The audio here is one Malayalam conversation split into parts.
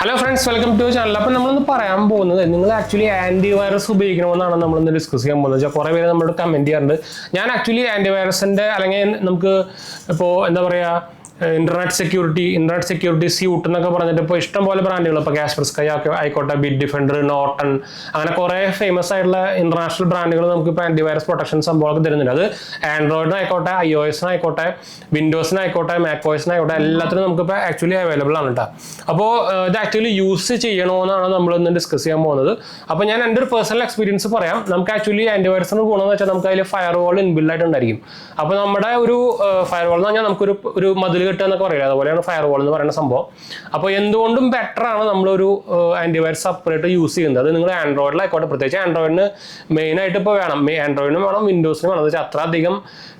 Hello friends, welcome to the channel. അപ്പോൾ നമ്മൾ പറയാൻ പോകുന്നത് നിങ്ങൾ ആക്ച്വലി ആന്റിവൈറസ് ഉപയോഗിക്കണമെന്നാണ് നമ്മൾ ഇന്ന് ഡിസ്കസ് ചെയ്യാൻ പോകുന്നത്. കുറേ പേര് നമ്മളോട് കമന്റ് ചെയ്യാറുണ്ട്. ഞാൻ ആക്ച്വലി ആന്റിവൈറസിന്റെ അല്ലെങ്കിൽ നമുക്ക് ഇപ്പോൾ എന്താ പറയുക ഇന്റർനെറ്റ് സെക്യൂരിറ്റി സ്യൂട്ട് എന്നൊക്കെ പറഞ്ഞിട്ട് ഇപ്പോൾ ഇഷ്ടംപോലെ ബ്രാൻഡുകൾ ഇപ്പോൾ കാസ്പർസ്കൈ ആയിക്കോട്ടെ, ബിറ്റ് ഡിഫൻഡർ, നോർട്ടൺ, അങ്ങനെ കുറേ ഫേമസ് ആയിട്ടുള്ള ഇന്റർനാഷണൽ ബ്രാൻഡുകൾ നമുക്ക് ഇപ്പോൾ ആന്റിവൈറസ് പ്രൊട്ടക്ഷൻ സംഭവമൊക്കെ തരുന്നുണ്ട്. അത് ആൻഡ്രോയിഡിനായിക്കോട്ടെ, iOS-നായിക്കോട്ടെ, വിൻഡോസിനായിക്കോട്ടെ, മാക്OS-നായിക്കോട്ടെ, എല്ലാത്തിനും നമുക്കിപ്പോൾ ആക്ച്വലി അവൈലബിൾ ആണ് കേട്ടോ. അപ്പോൾ ഇത് ആക്ച്വലി യൂസ് ചെയ്യണമെന്നാണ് നമ്മളിന്ന് ഡിസ്കസ് ചെയ്യാൻ പോകുന്നത്. അപ്പോൾ ഞാൻ എൻ്റെ ഒരു പേഴ്സണൽ എക്സ്പീരിയൻസ് പറയാം. നമുക്ക് ആക്ച്വലി ആന്റിവൈറസിന് ഗുണമെന്ന് വെച്ചാൽ നമുക്ക് അതിൽ ഫയർവാൾ ഇൻബിൽഡ് ആയിട്ടുണ്ടായിരിക്കും. അപ്പോൾ നമ്മുടെ ഒരു ഫയർവാൾ എന്ന് പറഞ്ഞാൽ നമുക്കൊരു മതിൽ കെട്ടുക എന്നൊക്കെ പറയില്ല, അതുപോലെയാണ് ഫയർവാൾ എന്ന് പറയുന്ന സംഭവം. അപ്പോൾ എന്തുകൊണ്ടും ബെറ്റർ ആണ് നമ്മളൊരു ആന്റിവൈറസ് സെപ്പറേറ്റ് യൂസ് ചെയ്യുന്നത്. അത് നിങ്ങൾ ആൻഡ്രോയിഡിലായിക്കോട്ടെ, പ്രത്യേകിച്ച് ആൻഡ്രോയിഡിന് മെയിനായിട്ട് ഇപ്പോൾ വേണം, ആൻഡ്രോയിഡിനും വേണം, വിൻഡോസിനും വേണം. എന്ന് വെച്ചാൽ അത്ര അധികം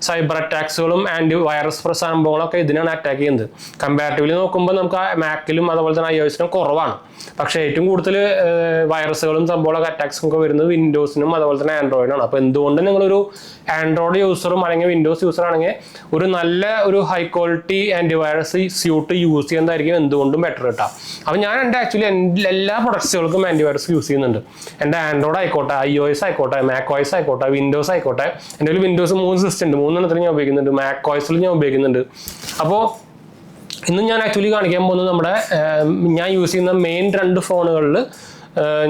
സൈബർ അറ്റാക്സുകളും ആന്റിവൈറസ് സംഭവങ്ങളൊക്കെ ഇതിനാണ് അറ്റാക്ക് ചെയ്യുന്നത്. കമ്പാരിറ്റീവ്ലി നോക്കുമ്പോൾ നമുക്ക് മാക്കിലും അതുപോലെ തന്നെ iOS-നും കുറവാണ്. പക്ഷേ ഏറ്റവും കൂടുതൽ വൈറസുകളും സംഭവങ്ങളൊക്കെ അറ്റാക്സും ഒക്കെ വരുന്നത് വിൻഡോസിനും അതുപോലെ തന്നെ ആൻഡ്രോയിഡിനാണ്. അപ്പോൾ എന്തുകൊണ്ട് നിങ്ങളൊരു ആൻഡ്രോയിഡ് യൂസറും അല്ലെങ്കിൽ വിൻഡോസ് യൂസർ ആണെങ്കിൽ ഒരു നല്ല ഒരു high quality antivirus suite use ചെയ്യുന്നതായിരിക്കും എന്തുകൊണ്ടും ബെറ്റർ കിട്ടാം. അപ്പോൾ ഞാൻ ആക്ച്വലി എല്ലാ പ്രൊഡക്ട്സുകൾക്കും ആന്റിവൈറസ് യൂസ് ചെയ്യുന്നുണ്ട്. എൻ്റെ ആൻഡ്രോയിഡ് ആയിക്കോട്ടെ, iOS ആയിക്കോട്ടെ, macOS ആയിക്കോട്ടെ, വിൻഡോസ് ആയിക്കോട്ടെ. എൻ്റെ ഒരു വിൻഡോസ് 3 സിസ്റ്റം ഉണ്ട്, 3 ഞാൻ ഉപയോഗിക്കുന്നുണ്ട്. macOS-ൽ ഞാൻ ഉപയോഗിക്കുന്നുണ്ട്. അപ്പോൾ ഇന്ന് ഞാൻ ആക്ച്വലി കാണിക്കാൻ പോകുന്നത് ഞാൻ യൂസ് ചെയ്യുന്ന മെയിൻ 2 ഫോണുകളിൽ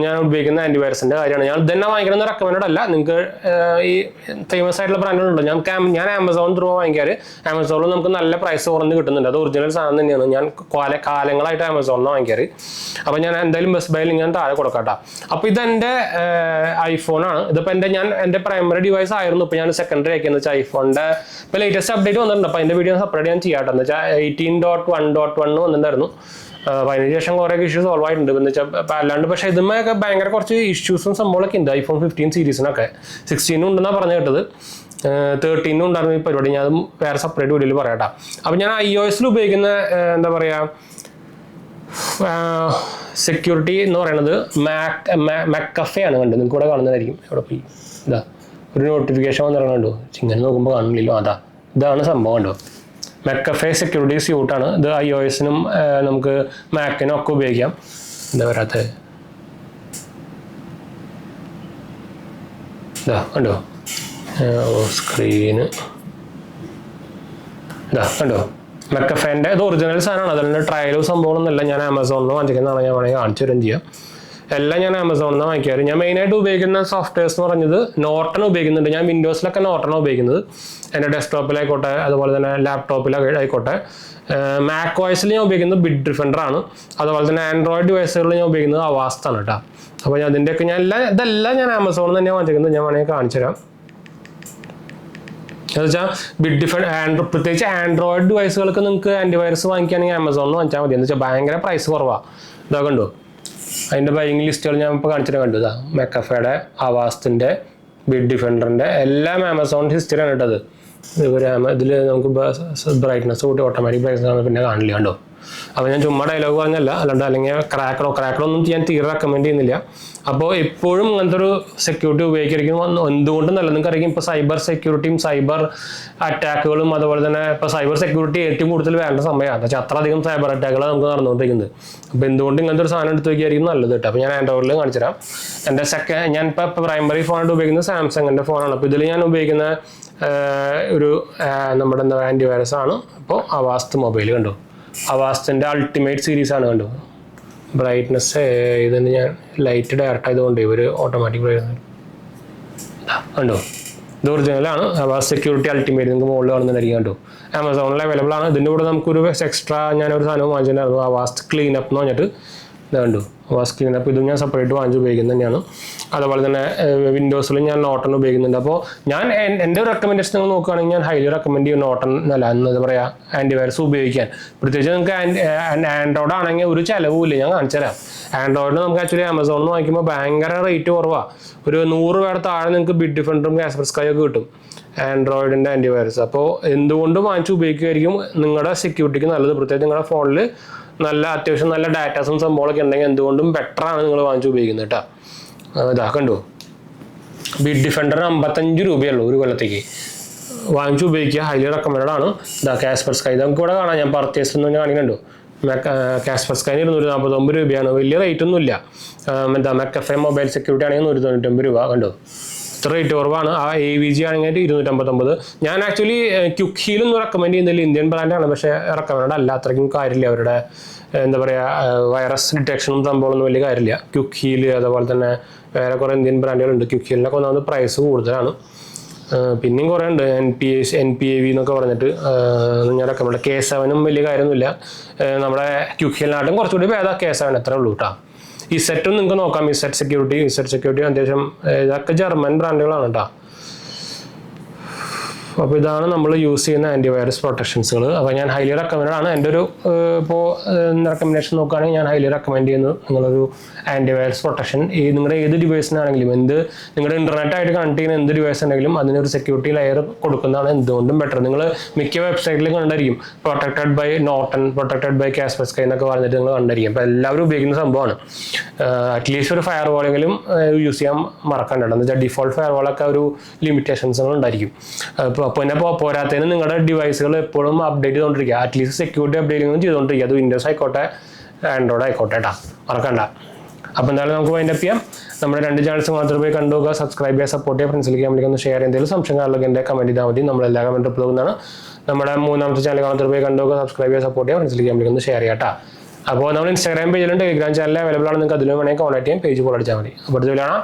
ഞാൻ ഉപയോഗിക്കുന്ന ആന്റിവൈറസിന്റെ കാര്യമാണ്. ഞാൻ ഇതന്നെ വാങ്ങിക്കണമെന്ന് റെക്കമെൻഡ് അല്ല. നിങ്ങൾക്ക് ഈ ഫേമസ് ആയിട്ടുള്ള ബ്രാൻഡുകളുണ്ട്. ഞാൻ ആമസോൺ ത്രൂ വാങ്ങിക്കാറ്. ആമസോണിൽ നമുക്ക് നല്ല പ്രൈസ് കുറഞ്ഞ് കിട്ടുന്നുണ്ട്. അത് ഒറിജിനൽ സാധനം തന്നെയാണ്. ഞാൻ കാലങ്ങളായിട്ട് ആമസോണിൽ വാങ്ങിക്കാറ്. അപ്പോൾ ഞാൻ എന്തായാലും ബെസ്റ്റ് ബൈയിൽ ഞാൻ താഴെ കൊടുക്കാട്ടോ. അപ്പോൾ ഇതെൻ്റെ ഐഫോണാണ്. ഇതിപ്പോൾ എൻ്റെ പ്രൈമറി ഡിവൈസ് ആയിരുന്നു. ഇപ്പോൾ ഞാൻ സെക്കൻഡറി ആക്കിയെന്ന് വെച്ചാൽ ഐഫോണിൻ്റെ ഇപ്പോൾ ലേറ്റസ്റ്റ് അപ്ഡേറ്റ് വന്നിട്ടുണ്ട്. അപ്പോൾ അതിൻ്റെ വീഡിയോ സെപ്പറേറ്റ് ഞാൻ ചെയ്യാട്ടോ. എന്ന് വെച്ചാൽ 18.1.1 വന്നിട്ടുണ്ടായിരുന്നു. അപ്പോൾ അതിനുശേഷം കുറേ ഇഷ്യൂസ് സോൾവ് ആയിട്ടുണ്ട്. എന്ന് വെച്ചാൽ അല്ലാണ്ട് പക്ഷേ ഇതുമൊക്കെ ഭയങ്കര കുറച്ച് ഇഷ്യൂസും സംഭവങ്ങളൊക്കെ ഉണ്ട്. iPhone 15 സീരീസിനൊക്കെ 16 ഉണ്ടെന്നാണ് പറഞ്ഞു കേട്ടത്. 13 ഉണ്ടായിരുന്നു ഈ പരിപാടി. ഞാൻ അതും വേറെ സെപ്പറേറ്റ് വീഡിയോയിൽ പറയാം. അപ്പോൾ ഞാൻ iOS-ൽ ഉപയോഗിക്കുന്ന എന്താ പറയുക സെക്യൂരിറ്റി എന്ന് പറയുന്നത് McAfee ആണ്. കണ്ടു നിങ്ങൾക്ക് ഇവിടെ കാണുന്നതായിരിക്കും. എവിടെ പോയി ഇതാ ഒരു നോട്ടിഫിക്കേഷൻ വന്നിറങ്ങുന്നുണ്ടോ? ചിങ്ങനെ നോക്കുമ്പോൾ കാണില്ലല്ലോ. ഇതാണ് സംഭവം. കണ്ടോ, McAfee സെക്യൂരിറ്റി സ്യൂട്ടാണ് ഇത്. iOS-നും നമുക്ക് മാക്കിനും ഒക്കെ ഉപയോഗിക്കാം. എന്താ പറയാത്തത് ഇതാ കണ്ടോ, സ്ക്രീന് ഇതാ കണ്ടോ. McAfee-ൻ്റെ ഇത് ഒറിജിനൽ സാധനമാണ്. അതിൻ്റെ ട്രയലും സംഭവമൊന്നുമല്ല. ഞാൻ ആമസോണിൽ നിന്ന് വാങ്ങിക്കുന്നതാണ്. ഞാൻ വേണമെങ്കിൽ കാണിച്ചു തരും ചെയ്യാം. എല്ലാം ഞാൻ ആമസോണിൽ നിന്ന് വാങ്ങിക്കാറ്. ഞാൻ മെയിനായിട്ട് ഉപയോഗിക്കുന്ന സോഫ്റ്റ്വെയർസ് എന്ന് പറഞ്ഞത് നോർട്ടൺ ഉപയോഗിക്കുന്നുണ്ട്. ഞാൻ വിൻഡോസിലൊക്കെ നോർട്ടൺ ഉപയോഗിക്കുന്നത്. എൻ്റെ ഡെസ്ക്ടോപ്പിലായിക്കോട്ടെ അതുപോലെ തന്നെ ലാപ്ടോപ്പിലായിക്കോട്ടെ. macOS-ൽ ഞാൻ ഉപയോഗിക്കുന്നത് ബിറ്റ് ഡിഫൻഡർ ആണ്. അതുപോലെ തന്നെ ആൻഡ്രോയിഡ് ഡിവൈസുകളിൽ ഞാൻ ഉപയോഗിക്കുന്നത് അവാസ്താണ് കേട്ടോ. അപ്പോൾ ഇതെല്ലാം ഞാൻ ആമസോണിൽ തന്നെ വാങ്ങിക്കുന്നത്. ഞാൻ വേണമെങ്കിൽ കാണിച്ചു തരാം. എന്ന് വെച്ചാൽ ബിറ്റ് ഡിഫൻഡ് പ്രത്യേകിച്ച് ആൻഡ്രോയിഡ് ഡിവൈസുകൾക്ക് നിങ്ങൾക്ക് ആന്റിവൈറസ് വാങ്ങിക്കുകയാണെങ്കിൽ ആമസോണിൽ വാങ്ങിച്ചാൽ മതി. എന്ന് വെച്ചാൽ ഭയങ്കര പ്രൈസ് കുറവാണ്. ഇതാ കണ്ടു, അതിൻ്റെ ബൈയിങ് ലിസ്റ്റുകൾ ഞാൻ ഇപ്പോൾ കാണിച്ചിട്ട് കണ്ടു. ഇതാ McAfee-യുടെ, അവാസ്റ്റിൻ്റെ, ബിറ്റ് ഡിഫൻഡറിൻ്റെ എല്ലാം ആമസോൺ ഹിസ്റ്ററിയാണ് കേട്ടത്. ഇതിൽ നമുക്ക് ബ്രൈറ്റ്നസ് കൂട്ടി ഓട്ടോമാറ്റിക് ബ്രൈറ്റ്നസ് പിന്നെ കാണില്ല. കണ്ടോ. അപ്പോൾ ഞാൻ ചുമ്മാ ഡയലോഗ് പറഞ്ഞല്ല, അല്ലെങ്കിൽ ക്രാക്കറൊന്നും ഞാൻ തീരെ റെക്കമെൻഡ് ചെയ്യുന്നില്ല. അപ്പോൾ എപ്പോഴും ഇങ്ങനത്തെ ഒരു സെക്യൂരിറ്റി ഉപയോഗിക്കായിരിക്കും എന്തുകൊണ്ടും നല്ലത്. നിങ്ങൾക്കറിയാം ഇപ്പോൾ സൈബർ സെക്യൂരിറ്റിയും സൈബർ അറ്റാക്കുകളും അതുപോലെ തന്നെ ഇപ്പോൾ സൈബർ സെക്യൂരിറ്റി ഏറ്റവും കൂടുതൽ വേണ്ട സമയമാണ്. പക്ഷേ അത്രയധികം സൈബർ അറ്റാക്കുകളാണ് നമുക്ക് നടന്നുകൊണ്ടിരിക്കുന്നത്. അപ്പോൾ എന്തുകൊണ്ട് ഇങ്ങനത്തെ ഒരു സാധനം എടുത്ത് വയ്ക്കായിരിക്കും നല്ലത് കേട്ടോ. അപ്പോൾ ഞാൻ ആൻഡ്രോയിഡിൽ കാണിച്ചു തരാം. എൻ്റെ ഞാനിപ്പോൾ പ്രൈമറി ഫോണായിട്ട് ഉപയോഗിക്കുന്നത് സാംസങ്ങിൻ്റെ ഫോണാണ്. അപ്പോൾ ഇതിൽ ഞാൻ ഉപയോഗിക്കുന്ന നമ്മുടെ ആൻറ്റിവൈറസ് ആണ് ഇപ്പോൾ അവാസ്റ്റ് മൊബൈൽ. കണ്ടോ, അവാസ്റ്റിൻ്റെ അൾട്ടിമേറ്റ് സീരീസാണ്. കണ്ടോ, ബ്രൈറ്റ്നസ് ഇതിന് ഞാൻ ലൈറ്റ് ഡയറക്റ്റ് ആയതുകൊണ്ട് ഒരു ഓട്ടോമാറ്റിക് ബ്രൈറ്റ്നസ് കണ്ടോ. ഇത് ഒറിജിനലാണ്. അവാസ്റ്റ് സെക്യൂരിറ്റി അൾട്ടിമേറ്റ് നിങ്ങൾക്ക് മുകളിൽ കാണുന്നതായിരിക്കും. കണ്ടോ, ആമസോണിൽ അവൈലബിൾ ആണ്. ഇതിൻ്റെ കൂടെ നമുക്കൊരു എക്സ്ട്രാ ഞാനൊരു സാധനം വാങ്ങിച്ചിട്ടുണ്ടായിരുന്നു, അവാസ്റ്റ് ക്ലീനപ്പ് എന്ന് പറഞ്ഞിട്ട്. ഇത് കണ്ടു, അവാസ്റ്റ് ക്ലീനപ്പ്. ഇതും ഞാൻ സെപ്പറേറ്റ് വാങ്ങിച്ച് ഉപയോഗിക്കുന്നത് തന്നെയാണ്. അതുപോലെ തന്നെ വിൻഡോസിലും ഞാൻ നോർട്ടൺ ഉപയോഗിക്കുന്നുണ്ട്. അപ്പോൾ ഞാൻ എൻ്റെ ഒരു റെക്കമെൻഡേഷൻ നിങ്ങൾ നോക്കുകയാണെങ്കിൽ ഞാൻ ഹൈലി റെക്കമെൻഡ് ചെയ്യും നോർട്ടൺ അല്ല എന്താ പറയുക ആൻറ്റിവൈറസ് ഉപയോഗിക്കാൻ. പ്രത്യേകിച്ച് നിങ്ങൾക്ക് ആൻഡ്രോയിഡ് ആണെങ്കിൽ ഒരു ചിലവുമില്ല. ഞാൻ കാണിച്ചു തരാം. ആൻഡ്രോയിഡിന് നമുക്ക് ആക്ച്വലി ആമസോണിൽ നിന്ന് വാങ്ങിക്കുമ്പോൾ ഭയങ്കര റേറ്റ് കുറവാണ്. ഒരു 100 രൂപയുടെ താഴെ നിങ്ങൾക്ക് ബിറ്റ് ഡിഫൻഡറും കാസ്പർസ്കൈ ഒക്കെ കിട്ടും ആൻഡ്രോയിഡിൻ്റെ ആൻറ്റിവൈറസ്. അപ്പോൾ എന്തുകൊണ്ടും വാങ്ങിച്ച് ഉപയോഗിക്കുമായിരിക്കും നിങ്ങളുടെ സെക്യൂരിറ്റിക്ക് നല്ലത്. പ്രത്യേകിച്ച് നിങ്ങളുടെ ഫോണിൽ അത്യാവശ്യം നല്ല ഡാറ്റാസും സംഭവങ്ങളൊക്കെ ഉണ്ടെങ്കിൽ എന്തുകൊണ്ടും ബെറ്ററാണ് നിങ്ങൾ വാങ്ങിച്ച് ഉപയോഗിക്കുന്നത് കേട്ടോ. ഇതാ കണ്ടു, ബിറ്റ് ഡിഫൻഡർ 55 രൂപയുള്ളൂ ഒരു കൊല്ലത്തേക്ക്. വാങ്ങിച്ച് ഉപയോഗിക്കുക, ഹൈലി റെക്കമെൻഡ് ആണ്. ഇതാ കാസ്പർസ്കൈ നമുക്ക് ഇവിടെ കാണാം. ഞാൻ പർച്ചേസ് എന്ന് കാണിക്കുന്നുണ്ടോ. കാസ്പർസ്കൈന് 249 രൂപയാണ്, വലിയ റേറ്റ് ഒന്നും ഇല്ല. എന്താ McAfee മൊബൈൽ സെക്യൂരിറ്റി ആണെങ്കിൽ 199 രൂപ, കണ്ടോ ഇത്ര റേറ്റ് കുറവാണ്. ആ AVG ആണെങ്കിൽ 259. ഞാൻ ആക്ച്വലി ക്യുക്ക് ഹീലൊന്നും റെക്കമെൻഡ് ചെയ്യുന്നില്ല, ഇന്ത്യൻ ബ്രാൻഡാണ്, പക്ഷേ റെക്കമെൻഡ് അല്ല, അത്രയ്ക്കും കാര്യമില്ല. അവരുടെ എന്താ പറയുക വൈറസ് ഡിറ്റക്ഷനും സംഭവമൊന്നും വലിയ കാര്യമില്ല. ക്യുക്ക് ഹീൽ അതുപോലെ തന്നെ വേറെ കുറേ ഇന്ത്യൻ ബ്രാൻഡുകളുണ്ട്. ക്യുക്ക് ഹീലിനൊക്കെ ഒന്നാമത് പ്രൈസ് കൂടുതലാണ്. പിന്നെയും കുറേ ഉണ്ട്, NPAV എന്നൊക്കെ പറഞ്ഞിട്ട് ഞാൻ റെക്കമെൻഡ്. K7 വലിയ കാര്യമൊന്നുമില്ല, നമ്മുടെ ക്യുക്ക് ഹീലിനാട്ടും കുറച്ചുകൂടി ഭേദം K7 എത്ര ഉള്ളൂ കേട്ടോ. ഇസെറ്റും നിങ്ങൾക്ക് നോക്കാം, ഇസെറ്റ് സെക്യൂരിറ്റി അത്യാവശ്യം ഇതൊക്കെ ജർമ്മൻ ബ്രാൻഡുകളാണ് കേട്ടോ. അപ്പോൾ ഇതാണ് നമ്മൾ യൂസ് ചെയ്യുന്ന ആൻറ്റിവൈറസ് പ്രൊട്ടക്ഷൻസുകൾ. അപ്പോൾ ഞാൻ ഹൈലി റെക്കമെൻഡ് ആണ്. എൻ്റെ ഒരു ഇപ്പോൾ റെക്കമെൻഡേഷൻ നോക്കുകയാണെങ്കിൽ ഞാൻ ഹൈലി റെക്കമെൻഡ് ചെയ്യുന്നു നിങ്ങളൊരു ആൻറ്റിവൈറസ് പ്രൊട്ടക്ഷൻ. നിങ്ങളുടെ ഏത് ഡിവൈസിനാണെങ്കിലും, നിങ്ങളുടെ ഇൻ്റർനെറ്റായിട്ട് കണക്ട് ചെയ്യുന്ന എന്ത് ഡിവൈസ് ഉണ്ടെങ്കിലും അതിനൊരു സെക്യൂരിറ്റി ലെയർ കൊടുക്കുന്നതാണ് എന്തുകൊണ്ടും ബെറ്റർ. നിങ്ങൾ മിക്ക വെബ്സൈറ്റിലും കണ്ടായിരിക്കും protected by Norton, protected by Kaspersky എന്നൊക്കെ പറഞ്ഞിട്ട് നിങ്ങൾ കണ്ടായിരിക്കും. അപ്പോൾ എല്ലാവരും ഉപയോഗിക്കുന്ന സംഭവമാണ്. അറ്റ്ലീസ്റ്റ് ഒരു ഫയർ വാളെങ്കിലും യൂസ് ചെയ്യാൻ മറക്കണ്ട. എന്ന് വെച്ചാൽ ഡിഫോൾട്ട് ഫയർ വാളൊക്കെ ഒരു ലിമിറ്റേഷൻസുകൾ ഉണ്ടായിരിക്കും. പിന്നെ പോരാത്തതിന് നിങ്ങളുടെ ഡിവൈസുകൾ എപ്പോഴും അപ്ഡേറ്റ് ചെയ്തുകൊണ്ടിരിക്കുക, അറ്റ്ലീസ്റ്റ് സെക്യൂരിറ്റി അപ്ഡേറ്റിംഗ് ചെയ്തുകൊണ്ടിരിക്കുക. അത് വിൻഡോസ് ആയിക്കോട്ടെ ആൻഡ്രോയിഡ് ആയിക്കോട്ടെ കേട്ടോ, മറക്കണ്ട. അപ്പോൾ എന്തായാലും നമുക്ക് വൈൻഡപ്പ് ചെയ്യാം. നമ്മുടെ 2 ചാനൽസ് മാത്രം പോയി കണ്ടുപോകുക, സബ്സ്ക്രൈബ് ചെയ്യുക, സപ്പോർട്ട് ചെയ്യുക, ഫ്രണ്ട്സിലേക്ക് കമ്പനിക്ക് ഒന്ന് ഷെയർ. എന്തെങ്കിലും സംശയങ്ങളിലൊക്കെ എൻ്റെ കമൻറ്റ് ചെയ്താൽ മതി, നമ്മളെല്ലാ കമൻറ്റ് റിപ്ലൈ ചെയ്യുന്നതാണ്. നമ്മുടെ 3ാമത്തെ ചാനൽ മാത്രം പോയി കണ്ടുപോകുക, സബ്സ്ക്രൈബ് ചെയ്യുക, സപ്പോർട്ട് ചെയ്യുക, ഫ്രണ്ട്സിലേക്ക് കമ്പനിക്ക് ഒന്ന് ഷെയർ ചെയ്യാം കേട്ടോ. അപ്പോൾ നമ്മൾ ഇൻസ്റ്റാഗ്രാം പേജിലും ടെലിഗ്രാം ചാനൽ അവൈലബിൾ ആണ്, നിങ്ങൾക്ക് അതിലും വേണമെങ്കിൽ കോൺടാക്ട് ചെയ്യാം. പേജ് ഫോളോ അടിച്ചാൽ മതി. അപ്പോൾ അടുത്ത വീഡിയോ കാണാം.